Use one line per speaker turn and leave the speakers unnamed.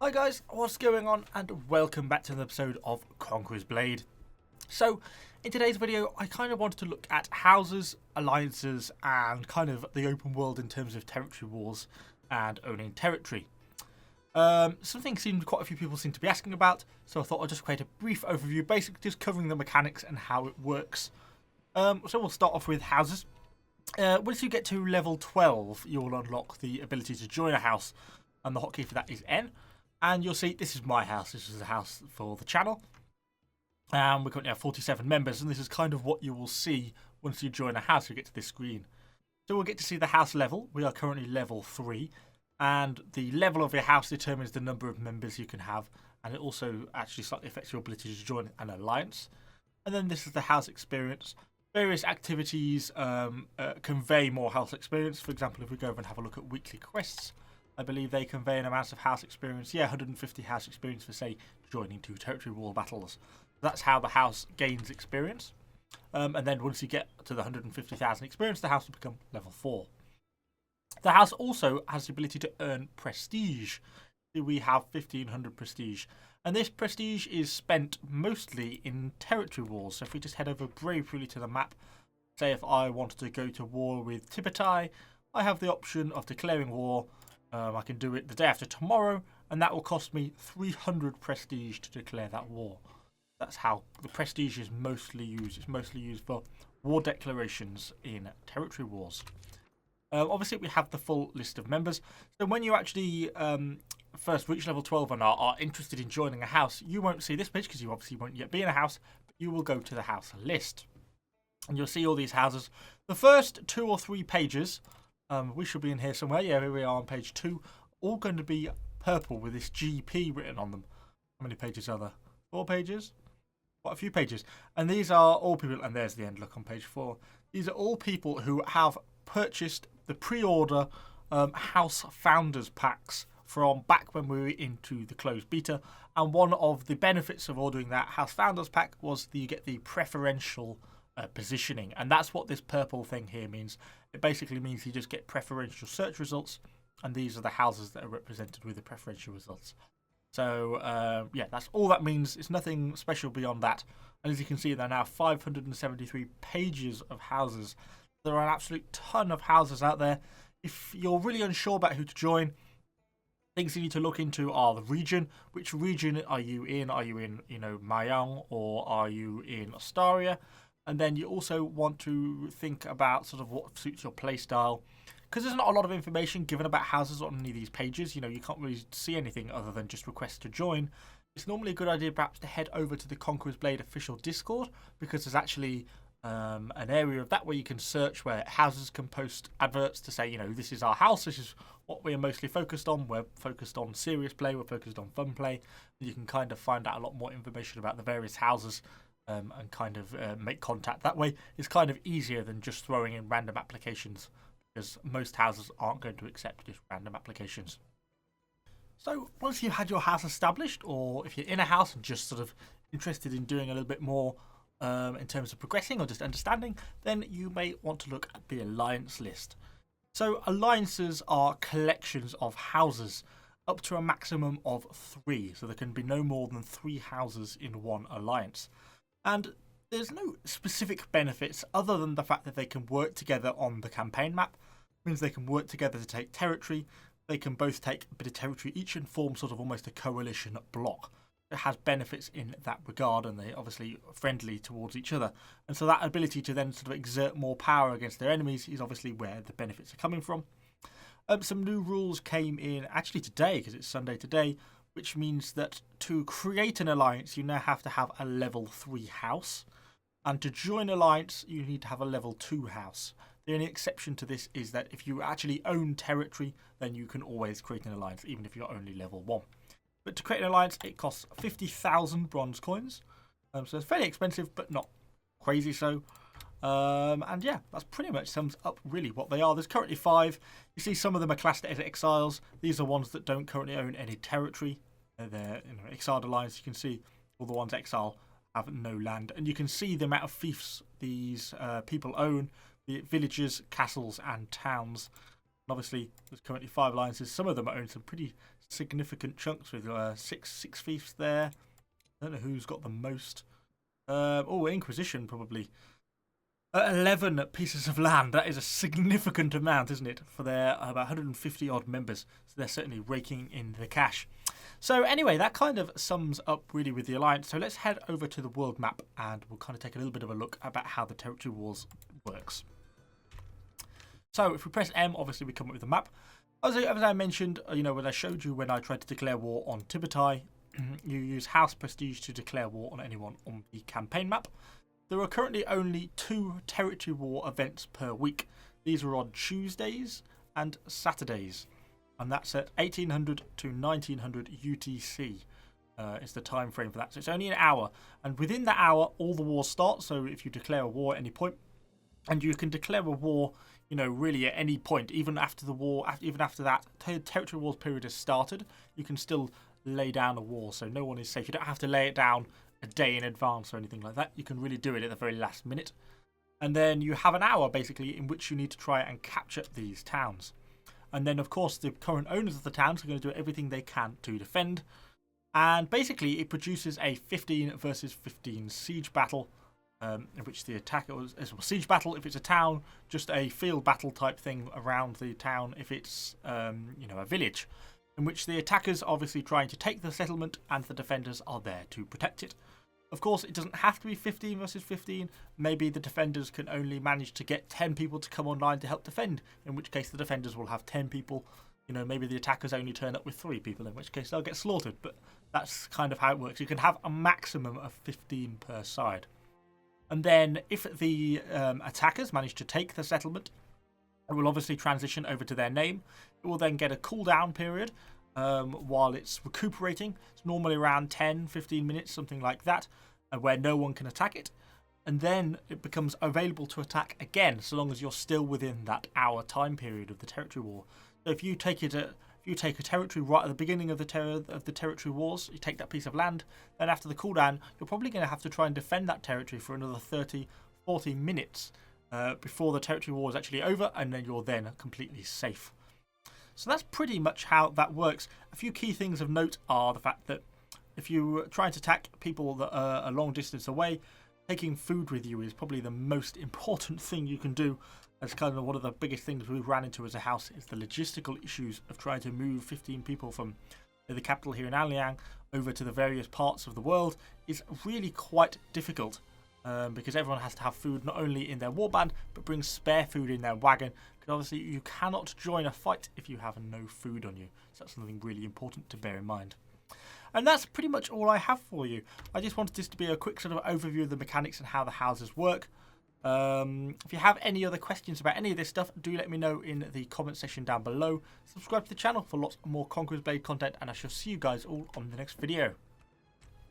Hi guys, what's going on, and welcome back to an episode of Conqueror's Blade. So, in today's video, I kind of wanted to look at houses, alliances, and kind of the open world in terms of territory wars and owning territory. Something quite a few people seem to be asking about, so I thought I'd just create a brief overview, basically just covering the mechanics and how it works. So we'll start off with houses. Once you get to level 12, you'll unlock the ability to join a house, and the hotkey for that is N. And you'll see this is my house. This is a house for the channel. And we currently have 47 members. And this is kind of what you will see once you join a house. You get to this screen. So we'll get to see the house level. We are currently level 3. And the level of your house determines the number of members you can have. And it also actually slightly affects your ability to join an alliance. And then this is the house experience. Various activities convey more house experience. For example, if we go over and have a look at weekly quests, I believe they convey an amount of house experience. Yeah, 150 house experience for, say, joining 2 territory war battles. That's how the house gains experience. And then once you get to the 150,000 experience, the house will become level 4. The house also has the ability to earn prestige. We have 1500 prestige. And this prestige is spent mostly in territory wars. So if we just head over briefly to the map, say if I wanted to go to war with Tibetai, I have the option of declaring war. I can do it the day after tomorrow, and that will cost me 300 prestige to declare that war. That's how the prestige is mostly used. It's mostly used for war declarations in territory wars. Obviously, we have the full list of members. So when you actually first reach level 12 and are interested in joining a house, you won't see this page because you obviously won't yet be in a house, but you will go to the house list. And you'll see all these houses. The first 2 or 3 pages, we should be in here somewhere. Yeah, here we are on page 2. All going to be purple with this GP written on them. How many pages are there? 4 pages? Quite a few pages. And these are all people, and there's the end look on page 4. These are all people who have purchased the pre-order House Founders packs from back when we were into the closed beta. And one of the benefits of ordering that House Founders pack was that you get the preferential positioning, and that's what this purple thing here means. It basically means you just get preferential search results, and these are the houses that are represented with the preferential results. So yeah, that's all that means. It's nothing special beyond that. And as you can see, there are now 573 pages of houses. There are an absolute ton of houses out there. If you're really unsure about who to join, things you need to look into are the region. Which region are you in? Are you in, Mayang, or are you in Astaria? And then you also want to think about sort of what suits your playstyle. Because there's not a lot of information given about houses on any of these pages. You can't really see anything other than just requests to join. It's normally a good idea perhaps to head over to the Conqueror's Blade official Discord, because there's actually an area of that where you can search, where houses can post adverts to say, this is our house, this is what we are mostly focused on. We're focused on serious play, we're focused on fun play. And you can kind of find out a lot more information about the various houses. And kind of make contact that way. It's kind of easier than just throwing in random applications, because most houses aren't going to accept just random applications. So once you've had your house established, or if you're in a house and just sort of interested in doing a little bit more in terms of progressing or just understanding, then you may want to look at the alliance list. So alliances are collections of houses up to a maximum of 3. So there can be no more than 3 houses in one alliance. And there's no specific benefits other than the fact that they can work together on the campaign map. It means they can work together to take territory. They can both take a bit of territory each and form sort of almost a coalition block. It has benefits in that regard, and they're obviously friendly towards each other. And so that ability to then sort of exert more power against their enemies is obviously where the benefits are coming from. Some new rules came in actually today, because it's Sunday today, which means that to create an alliance, you now have to have a level 3 house. And to join an alliance, you need to have a level 2 house. The only exception to this is that if you actually own territory, then you can always create an alliance, even if you're only level 1. But to create an alliance, it costs 50,000 bronze coins. So it's fairly expensive, but not crazy so. And yeah, that's pretty much sums up really what they are. There's currently 5. You see some of them are classed as exiles. These are ones that don't currently own any territory. They're exiled alliance. You can see all the ones exile have no land. And you can see the amount of fiefs these people own, be it villages, castles and towns. And obviously, there's currently 5 alliances. Some of them own some pretty significant chunks with six fiefs there. I don't know who's got the most. Oh, Inquisition probably. 11 pieces of land. That is a significant amount, isn't it, for their about 150 odd members. So they're certainly raking in the cash. So anyway, that kind of sums up really with the alliance. So let's head over to the world map and we'll kind of take a little bit of a look about how the territory wars works. So if we press M, obviously we come up with the map. As I mentioned, when I showed you when I tried to declare war on Tibetai, you use House Prestige to declare war on anyone on the campaign map. There are currently only 2 territory war events per week. These are on Tuesdays and Saturdays. And that's at 1800 to 1900 UTC is the time frame for that. So it's only an hour. And within that hour, all the wars start. So if you declare a war at any point, and you can declare a war, really at any point, even after the war, even after that territory wars period has started, you can still lay down a war. So no one is safe. You don't have to lay it down a day in advance or anything like that. You can really do it at the very last minute. And then you have an hour basically in which you need to try and capture these towns. And then of course the current owners of the towns are going to do everything they can to defend. And basically it produces a 15 versus 15 siege battle, in which the attacker is a siege battle if it's a town, just a field battle type thing around the town if it's a village, in which the attackers are obviously trying to take the settlement and the defenders are there to protect it. Of course, it doesn't have to be 15 versus 15. Maybe the defenders can only manage to get 10 people to come online to help defend, in which case the defenders will have 10 people. Maybe the attackers only turn up with 3 people, in which case they'll get slaughtered. But that's kind of how it works. You can have a maximum of 15 per side. And then if the attackers manage to take the settlement, it will obviously transition over to their name. It will then get a cooldown period while it's recuperating. It's normally around 10-15 minutes, something like that, where no one can attack it. And then it becomes available to attack again, so long as you're still within that hour time period of the territory war. So if you take a territory right at the beginning of the territory wars, you take that piece of land, then after the cooldown, you're probably going to have to try and defend that territory for another 30-40 minutes before the territory war is actually over, and then you're then completely safe. So that's pretty much how that works. A few key things of note are the fact that if you try to attack people that are a long distance away, taking food with you is probably the most important thing you can do. That's kind of one of the biggest things we've ran into as a house, is the logistical issues of trying to move 15 people from the capital here in Anliang over to the various parts of the world is really quite difficult. Because everyone has to have food not only in their warband, but bring spare food in their wagon. Because obviously you cannot join a fight if you have no food on you. So that's something really important to bear in mind. And that's pretty much all I have for you. I just wanted this to be a quick sort of overview of the mechanics and how the houses work. If you have any other questions about any of this stuff, do let me know in the comment section down below. Subscribe to the channel for lots more Conqueror's Blade content, and I shall see you guys all on the next video.